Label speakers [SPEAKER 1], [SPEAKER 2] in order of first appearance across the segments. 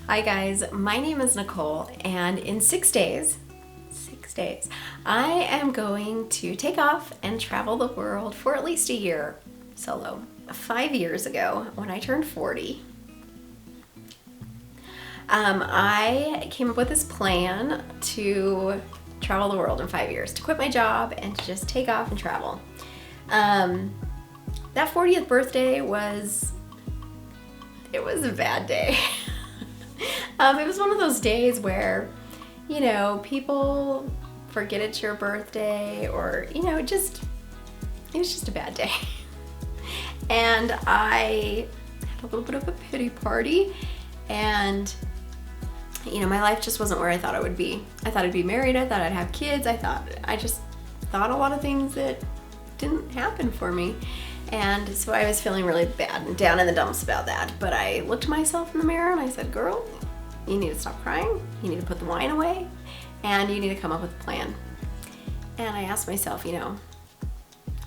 [SPEAKER 1] Hi guys, my name is Nicole, and in 6 days, I am going to take off and travel the world for at least a year solo. 5 years ago, when I turned 40, I came up with this plan to travel the world in 5 years, to quit my job and to just take off and travel. That 40th birthday was a bad day. It was one of those days where, people forget it's your birthday, or, it was just a bad day. And I had a little bit of a pity party, and, my life just wasn't where I thought it would be. I thought I'd be married, I thought I'd have kids, I just thought a lot of things that didn't happen for me. And so I was feeling really bad and down in the dumps about that. But I looked at myself in the mirror and I said, girl, you need to stop crying, you need to put the wine away, and you need to come up with a plan. And I asked myself,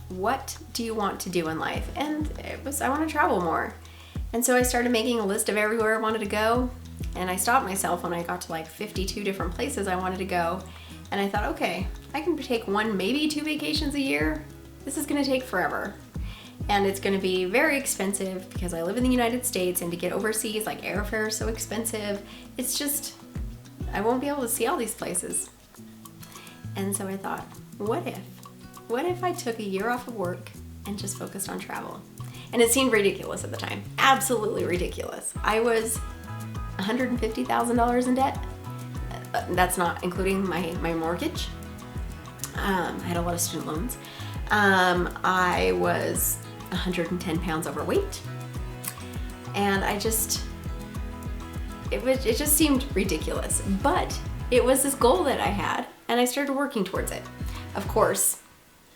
[SPEAKER 1] what do you want to do in life? And I want to travel more. And so I started making a list of everywhere I wanted to go. And I stopped myself when I got to like 52 different places I wanted to go. And I thought, okay, I can take 1, maybe 2 vacations a year. This is gonna take forever. And it's gonna be very expensive because I live in the United States, and to get overseas, like airfare is so expensive. It's just, I won't be able to see all these places. And so I thought, what if I took a year off of work and just focused on travel? And it seemed ridiculous at the time, absolutely ridiculous. I was $150,000 in debt. That's not including my mortgage. I had a lot of student loans. I was 110 pounds overweight, and it just seemed ridiculous. But it was this goal that I had, and I started working towards it. Of course,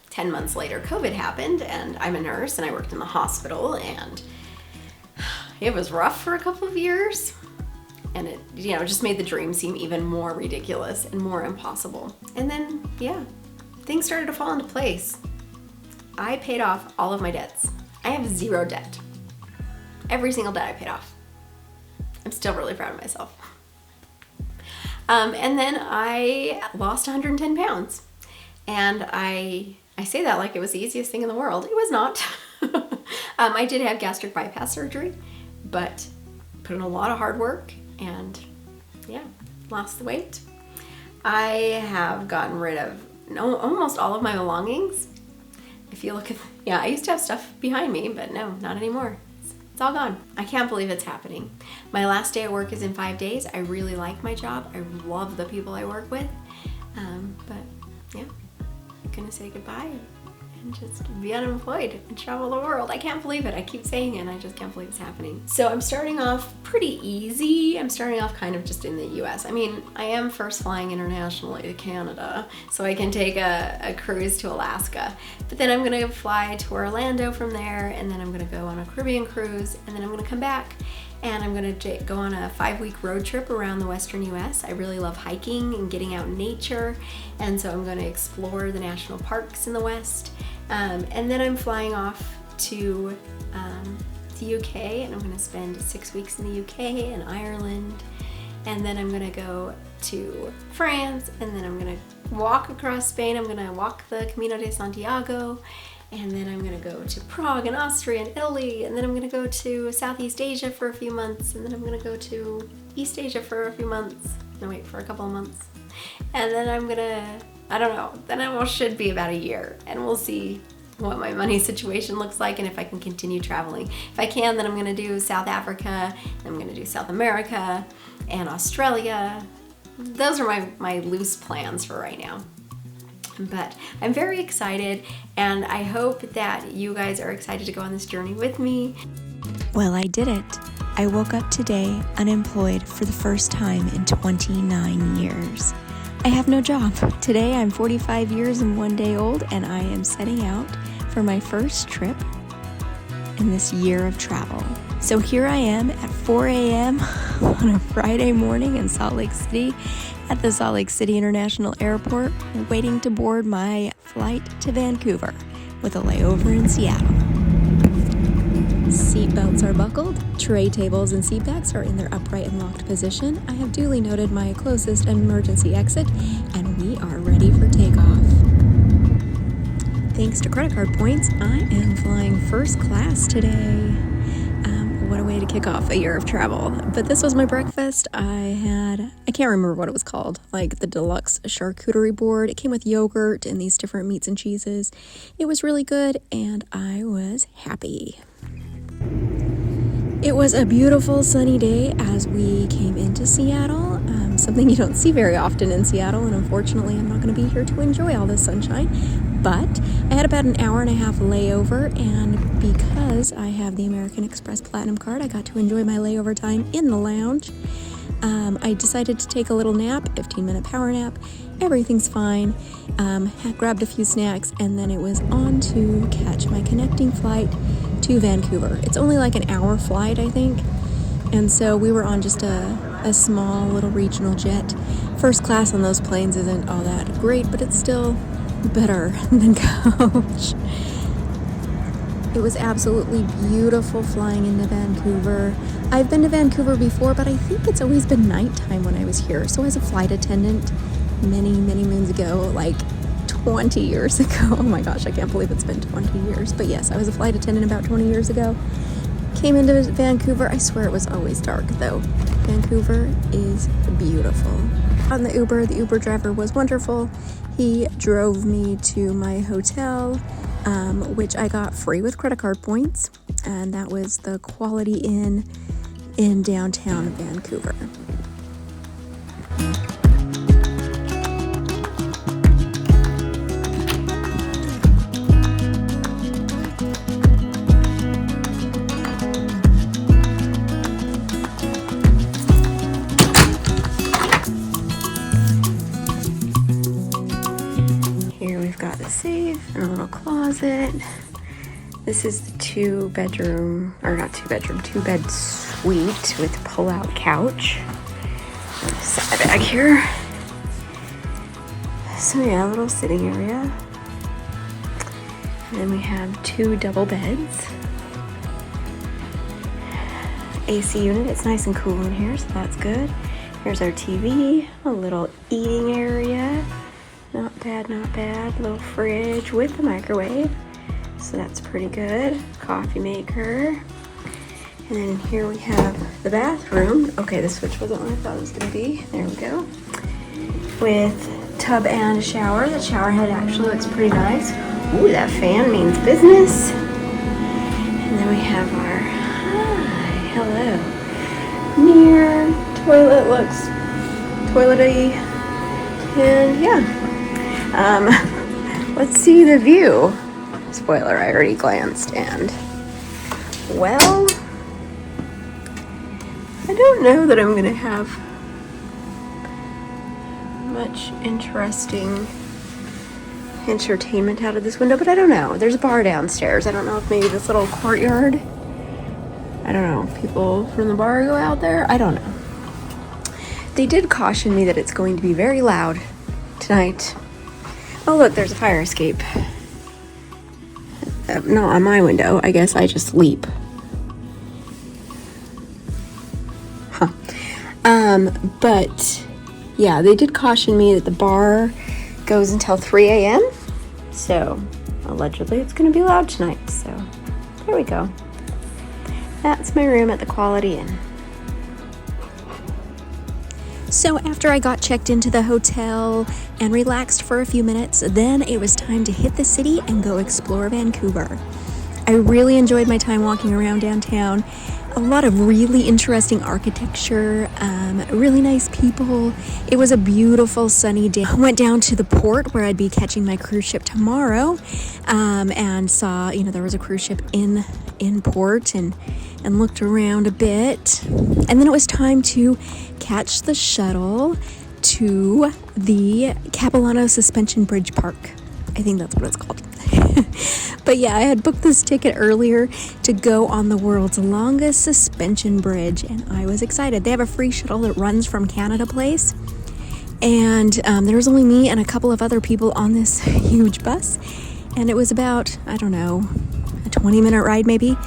[SPEAKER 1] 10 months later, COVID happened, and I'm a nurse, and I worked in the hospital, and it was rough for a couple of years. And it, just made the dream seem even more ridiculous and more impossible. And then, things started to fall into place. I paid off all of my debts. I have 0 debt. Every single debt I paid off. I'm still really proud of myself. And then I lost 110 pounds. And I say that like it was the easiest thing in the world. It was not. I did have gastric bypass surgery, but put in a lot of hard work and lost the weight. I have gotten rid of almost all of my belongings. If you look at, I used to have stuff behind me, but no, not anymore. It's all gone. I can't believe it's happening. My last day at work is in 5 days. I really like my job. I love the people I work with. I'm gonna say goodbye and just be unemployed and travel the world. I can't believe it. I keep saying it, and I just can't believe it's happening. So I'm starting off pretty easy. I'm starting off kind of just in the US. I mean, I am first flying internationally to Canada, so I can take a cruise to Alaska. But then I'm gonna fly to Orlando from there, and then I'm gonna go on a Caribbean cruise, and then I'm gonna come back, and I'm gonna go on a 5-week road trip around the Western US. I really love hiking and getting out in nature, and so I'm gonna explore the national parks in the West. And then I'm flying off to the UK, and I'm gonna spend 6 weeks in the UK and Ireland, and then I'm gonna go to France, and then I'm gonna walk across Spain. I'm gonna walk the Camino de Santiago, and then I'm gonna go to Prague and Austria and Italy, and then I'm gonna go to Southeast Asia for a few months, and then I'm gonna go to East Asia for a few months. No, wait, for a couple of months. And then I'm gonna, I don't know, then it should be about a year, and we'll see what my money situation looks like and if I can continue traveling. If I can, then I'm gonna do South Africa, and I'm gonna do South America and Australia. Those are my loose plans for right now. But I'm very excited, and I hope that you guys are excited to go on this journey with me.
[SPEAKER 2] Well, I did it. I woke up today unemployed for the first time in 29 years. I have no job. Today I'm 45 years and 1 day old, and I am setting out for my first trip in this year of travel. So here I am at 4 a.m. on a Friday morning in Salt Lake City at the Salt Lake City International Airport, waiting to board my flight to Vancouver with a layover in Seattle. Seat belts are buckled, tray tables and seat backs are in their upright and locked position. I have duly noted my closest emergency exit, and we are ready for takeoff. Thanks to credit card points, I am flying first class today. What a way to kick off a year of travel. But this was my breakfast. I can't remember what it was called, like the deluxe charcuterie board. It came with yogurt and these different meats and cheeses. It was really good, and I was happy. It was a beautiful sunny day as we came into Seattle, something you don't see very often in Seattle, and unfortunately I'm not going to be here to enjoy all this sunshine, but I had about an hour and a half layover, and because I have the American Express Platinum card, I got to enjoy my layover time in the lounge. I decided to take a little nap, 15-minute power nap. Everything's fine. Had grabbed a few snacks, and then it was on to catch my connecting flight to Vancouver. It's only like an hour flight, I think. And so we were on just a small little regional jet. First class on those planes isn't all that great, but it's still better than coach. It was absolutely beautiful flying into Vancouver. I've been to Vancouver before, but I think it's always been nighttime when I was here. So as a flight attendant many moons ago, like 20 years ago. Oh my gosh, I can't believe it's been 20 years. But yes, I was a flight attendant about 20 years ago. Came into Vancouver. I swear it was always dark though. Vancouver is beautiful. On the Uber driver was wonderful. He drove me to my hotel, which I got free with credit card points. And that was the Quality Inn in downtown Vancouver. Here we've got the safe and a little closet. This is the two bed suite with pull-out couch. Side back here. So yeah, a little sitting area. And then we have two double beds. AC unit, it's nice and cool in here, so that's good. Here's our TV, a little eating area. Not bad, not bad. Little fridge with the microwave. So that's pretty good. Coffee maker. And then here we have the bathroom. Okay, the switch wasn't what I thought it was going to be. There we go. With tub and shower. The shower head actually looks pretty nice. Ooh, that fan means business. And then we have our, hello. Mirror. Toilet looks toilety. And yeah. Let's see the view. Spoiler, I already glanced, and well, I don't know that I'm going to have much interesting entertainment out of this window, but I don't know. There's a bar downstairs. I don't know if maybe this little courtyard, I don't know, people from the bar go out there. I don't know. They did caution me that it's going to be very loud tonight. Oh, look, there's a fire escape. Not on my window. I guess I just leap. Huh. But yeah, they did caution me that the bar goes until 3 a.m. So allegedly it's going to be loud tonight. So there we go. That's my room at the Quality Inn. So after I got checked into the hotel and relaxed for a few minutes, then it was time to hit the city and go explore Vancouver. I really enjoyed my time walking around downtown. A lot of really interesting architecture, really nice people. It was a beautiful sunny day. I went down to the port where I'd be catching my cruise ship tomorrow, and saw, there was a cruise ship in port, and looked around a bit. And then it was time to catch the shuttle to the Capilano Suspension Bridge Park. I think that's what it's called. But yeah, I had booked this ticket earlier to go on the world's longest suspension bridge, and I was excited. They have a free shuttle that runs from Canada Place, and there was only me and a couple of other people on this huge bus, and it was about, I don't know, a 20-minute ride maybe,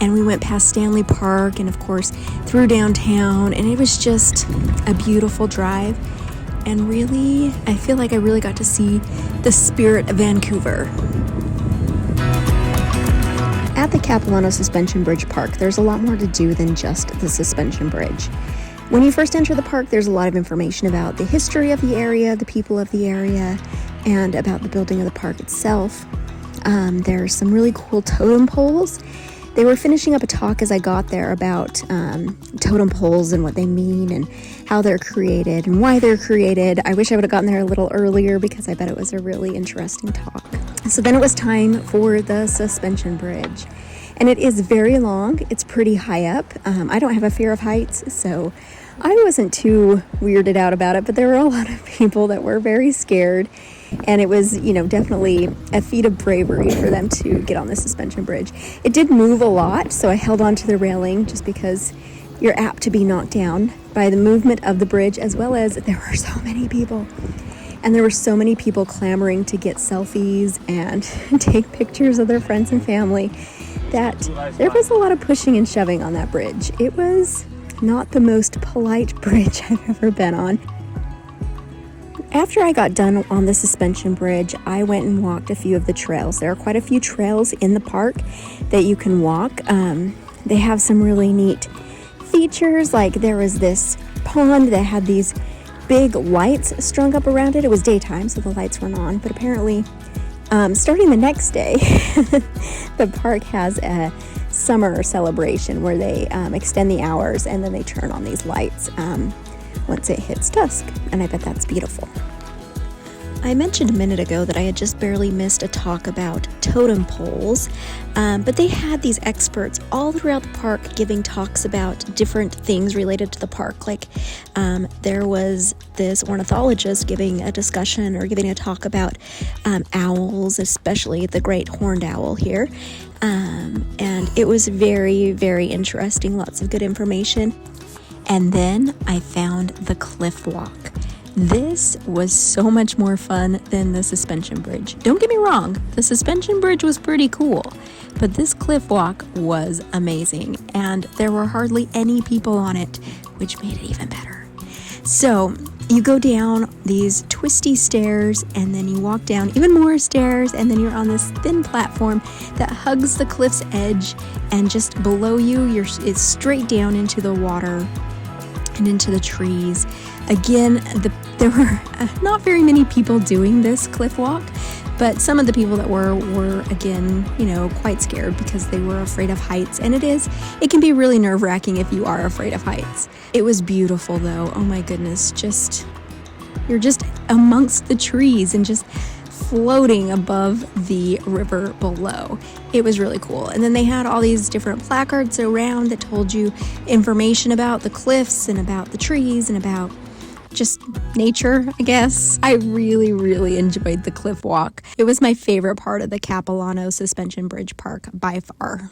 [SPEAKER 2] and we went past Stanley Park and of course through downtown, and it was just a beautiful drive. And really, I feel like I really got to see the spirit of Vancouver. At the Capilano Suspension Bridge Park, there's a lot more to do than just the suspension bridge. When you first enter the park, there's a lot of information about the history of the area, the people of the area, and about the building of the park itself. There's some really cool totem poles. They were finishing up a talk as I got there about totem poles and what they mean and how they're created and why they're created. I wish I would have gotten there a little earlier because I bet it was a really interesting talk. So then it was time for the suspension bridge. And it is very long. It's pretty high up. I don't have a fear of heights, so I wasn't too weirded out about it, but there were a lot of people that were very scared. And it was, definitely a feat of bravery for them to get on the suspension bridge. It did move a lot, so I held on to the railing just because you're apt to be knocked down by the movement of the bridge, as well as there were so many people. And there were so many people clamoring to get selfies and take pictures of their friends and family that there was a lot of pushing and shoving on that bridge. It was not the most polite bridge I've ever been on. After I got done on the suspension bridge, I went and walked a few of the trails. There are quite a few trails in the park that you can walk. They have some really neat features, like there was this pond that had these big lights strung up around it. It was daytime, so the lights weren't on, but apparently starting the next day, the park has a summer celebration where they extend the hours and then they turn on these lights once it hits dusk, and I bet that's beautiful. I mentioned a minute ago that I had just barely missed a talk about totem poles, but they had these experts all throughout the park giving talks about different things related to the park. Like there was this ornithologist giving a discussion or giving a talk about owls, especially the great horned owl here, and it was very, very interesting, lots of good information. And then I found the cliff walk. This was so much more fun than the suspension bridge. Don't get me wrong, the suspension bridge was pretty cool, but this cliff walk was amazing, and there were hardly any people on it, which made it even better. So you go down these twisty stairs, and then you walk down even more stairs, and then you're on this thin platform that hugs the cliff's edge, and just below you, it's straight down into the water and into the trees. Again, there were not very many people doing this cliff walk, but some of the people that were again, quite scared because they were afraid of heights, and it can be really nerve-wracking if you are afraid of heights. It was beautiful though. Oh my goodness, you're just amongst the trees and just floating above the river below. It was really cool. And then they had all these different placards around that told you information about the cliffs and about the trees and about just nature, I guess. I really, really enjoyed the cliff walk. It was my favorite part of the Capilano Suspension Bridge Park by far.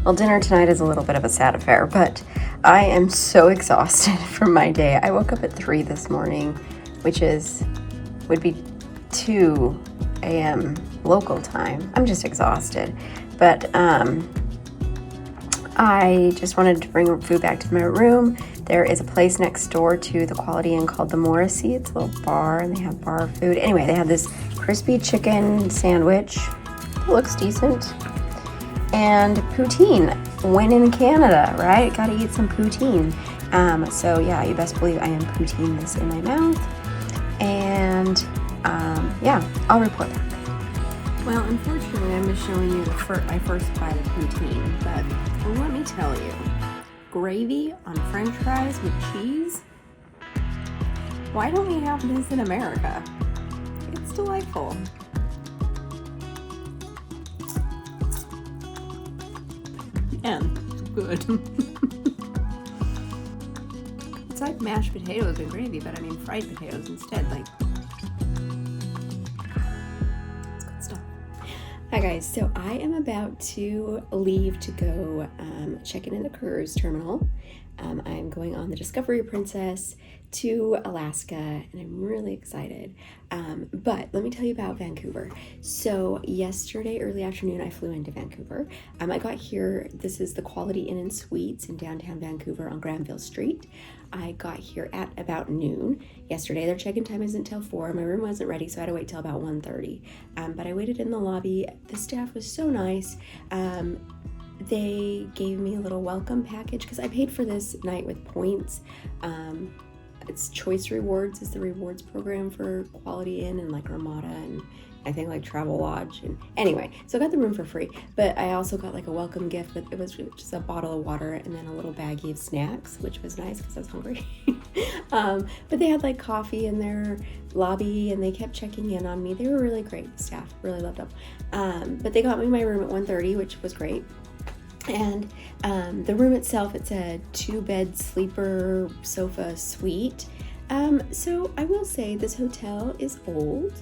[SPEAKER 1] Well, dinner tonight is a little bit of a sad affair, but I am so exhausted from my day. I woke up at 3 this morning, which would be 2 a.m. local time. I'm just exhausted. But I just wanted to bring food back to my room. There is a place next door to the Quality Inn called the Morrissey. It's a little bar, and they have bar food. Anyway, they have this crispy chicken sandwich. It looks decent. And poutine. When in Canada, right? Gotta eat some poutine. So yeah, you best believe I am poutine this in my mouth. And yeah, I'll report back. Well, unfortunately, I'm just showing you my first bite of poutine, but let me tell you, gravy on French fries with cheese? Why don't we have this in America? It's delightful. And it's good. like mashed potatoes and gravy, but I mean fried potatoes instead. Like, it's good stuff. Hi guys, so I am about to leave to go check in at the cruise terminal. I'm going on the Discovery Princess to Alaska, and I'm really excited. But let me tell you about Vancouver. So yesterday, early afternoon, I flew into Vancouver. I got here, this is the Quality Inn and Suites in downtown Vancouver on Granville Street. I got here at about noon. Yesterday, their check-in time isn't till 4. My room wasn't ready, so I had to wait till about 1:30. But I waited in the lobby. The staff was so nice. They gave me a little welcome package because I paid for this night with points. It's Choice Rewards is the rewards program for Quality Inn and like Ramada and I think like Travel Lodge. And anyway, so I got the room for free, but I also got like a welcome gift. It was just a bottle of water and then a little baggie of snacks, which was nice because I was hungry. But they had like coffee in their lobby and they kept checking in on me. They were really great. The staff, really loved them. But they got me my room at 1:30, which was great. And the room itself, it's a 2-bed sleeper sofa suite. So I will say this hotel is old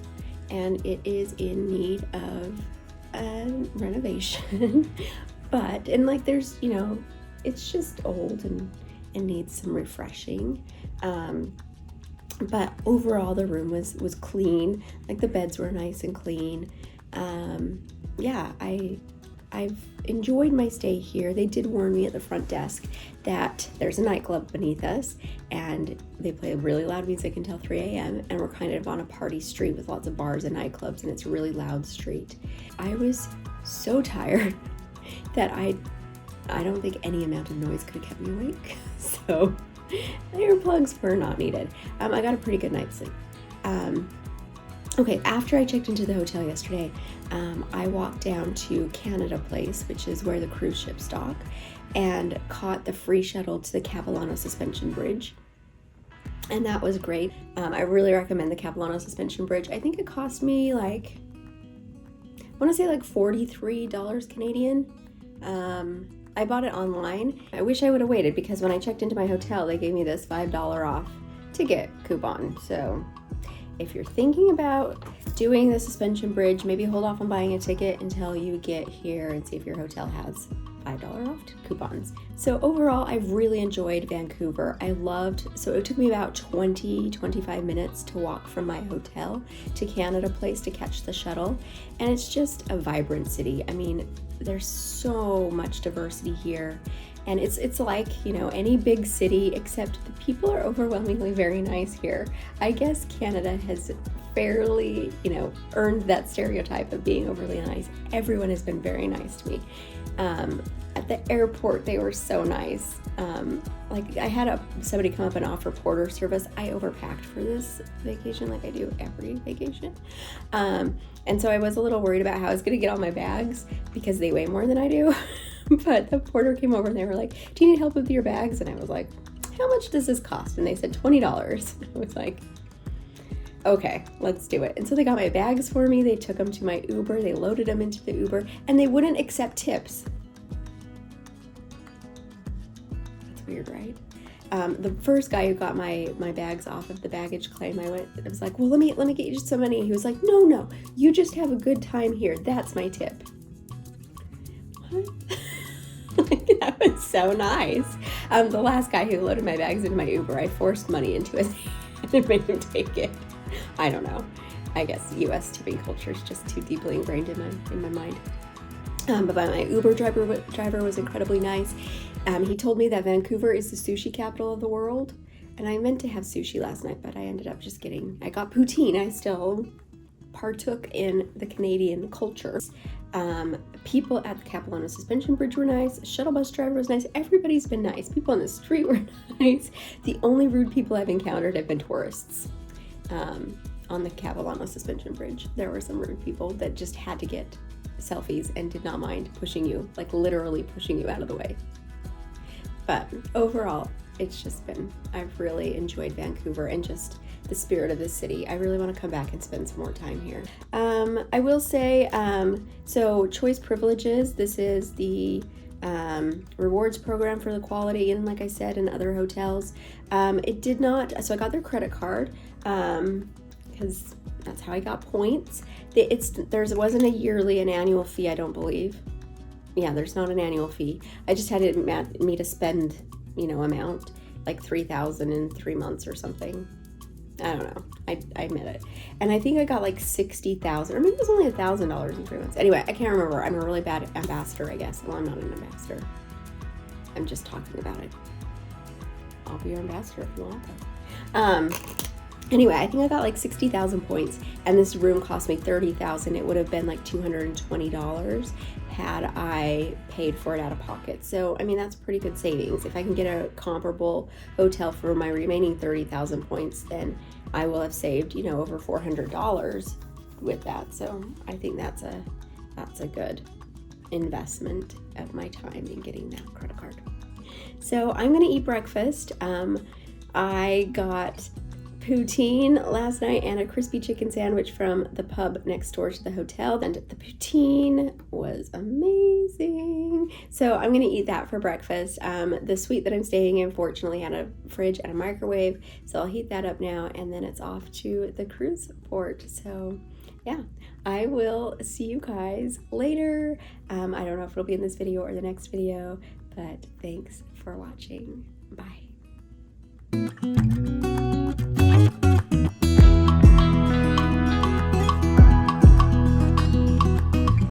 [SPEAKER 1] and it is in need of renovation. And like there's, it's just old and needs some refreshing. But overall the room was clean. Like the beds were nice and clean. I've enjoyed my stay here. They did warn me at the front desk that there's a nightclub beneath us and they play really loud music until 3 a.m. and we're kind of on a party street with lots of bars and nightclubs and it's a really loud street. I was so tired that I don't think any amount of noise could have kept me awake. So earplugs were not needed. I got a pretty good night's sleep. Okay, after I checked into the hotel yesterday, I walked down to Canada Place, which is where the cruise ships dock, and caught the free shuttle to the Capilano Suspension Bridge. And that was great. I really recommend the Capilano Suspension Bridge. I think it cost me I want to say like $43 Canadian. I bought it online. I wish I would have waited because when I checked into my hotel, they gave me this $5 off ticket coupon. So if you're thinking about doing the suspension bridge, maybe hold off on buying a ticket until you get here and see if your hotel has $5 off coupons. So overall, I've really enjoyed Vancouver. So it took me about 25 minutes to walk from my hotel to Canada Place to catch the shuttle. And it's just a vibrant city. I mean, there's so much diversity here. And it's like, any big city, except the people are overwhelmingly very nice here. I guess Canada has fairly, earned that stereotype of being overly nice. Everyone has been very nice to me. At the airport, they were so nice. I had somebody come up and offer porter service. I overpacked for this vacation like I do every vacation. And so I was a little worried about how I was going to get all my bags because they weigh more than I do. But the porter came over and they were like, "Do you need help with your bags?" And I was like, "How much does this cost?" And they said $20. I was like, okay, let's do it. And so they got my bags for me. They took them to my Uber. They loaded them into the Uber and they wouldn't accept tips. That's weird, right? The first guy who got my bags off of the baggage claim, I was like, "Well, let me get you some money." He was like, No, you just have a good time here. That's my tip. What? That was so nice. The last guy who loaded my bags into my Uber, I forced money into his hand and made him take it. I don't know. I guess U.S. tipping culture is just too deeply ingrained in my mind. But my Uber driver was incredibly nice. He told me that Vancouver is the sushi capital of the world, and I meant to have sushi last night, but I ended up I got poutine. I still partook in the Canadian culture. People at the Capilano Suspension Bridge were nice. The shuttle bus driver was nice. Everybody's been nice. People on the street were nice. The only rude people I've encountered have been tourists. On the Capilano Suspension Bridge, there were some rude people that just had to get selfies and did not mind pushing you, like literally pushing you out of the way. But overall, I've really enjoyed Vancouver and just the spirit of this city. I really want to come back and spend some more time here. I will say, so choice privileges, this is the rewards program for the quality Inn, like I said, and other hotels. It did not, so I got their credit card, because that's how I got points. There wasn't an annual fee, I don't believe. Yeah, there's not an annual fee. I just had it me to spend, amount, like $3,000 in 3 months or something. I don't know. I admit it. And I think I got like $60,000, or maybe it was only $1,000 in 3 months. Anyway, I can't remember. I'm a really bad ambassador, I guess. Well, I'm not an ambassador. I'm just talking about it. I'll be your ambassador if you want that. Anyway, I think I got like 60,000 points, and this room cost me $30,000. It would have been like $220 had I paid for it out of pocket. So, I mean, that's pretty good savings. If I can get a comparable hotel for my remaining 30,000 points, then I will have saved, over $400 with that. So, I think that's a good investment of my time in getting that credit card. So, I'm going to eat breakfast. I got poutine last night and a crispy chicken sandwich from the pub next door to the hotel, and the poutine was amazing. So I'm gonna eat that for breakfast. The suite that I'm staying in fortunately had a fridge and a microwave, so I'll heat that up now, and then it's off to the cruise port. So yeah, I will see you guys later. I don't know if it'll be in this video or the next video, but thanks for watching. Bye.